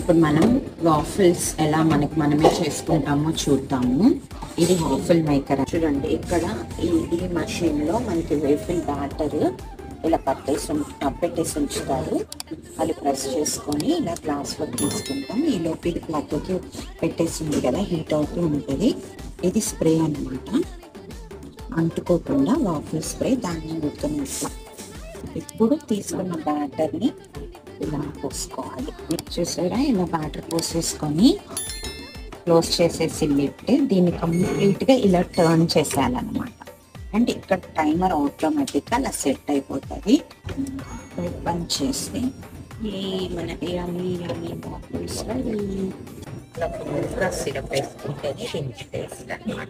ఇప్పుడు మనం వాఫిల్స్ ఎలా మనమే చేసుకుంటామో చూద్దాము. ఇది వాఫిల్ మేకర్. చూడండి, ఇక్కడ ఈ మషిన్లో మనకి వేఫిల్ బ్యాటర్ ఇలా పెట్టేసి ఉంచుతారు. అది ప్రెస్ చేసుకొని ఇలా గ్లాస్లో తీసుకుంటాం. ఈ లోపు ఇది పక్కకి పెట్టేసింది కదా, హీట్ అవుతూ ఉంటుంది. ఇది స్ప్రే అన్నమాట, అంటుకోకుండా వాఫిల్ స్ప్రే. దాన్ని ఉడకనిస్తాం. ఇప్పుడు తీసుకున్న బ్యాటర్ని ఇలా పోసుకోవాలి. చూసారా, ఇలా బ్యాటర్ పోసేసుకొని క్లోజ్ చేసేసి లిడ్. దీన్ని కంప్లీట్గా ఇలా టర్న్ చేసేయాలన్నమాట. అండ్ ఇక్కడ టైమర్ ఆటోమేటిక్గా అలా సెట్ అయిపోతుంది. బంద్ చేస్తే మన వాఫిల్స్లో సిరప్ వేసుకుంటేనే టేస్ట్ అన్నమాట.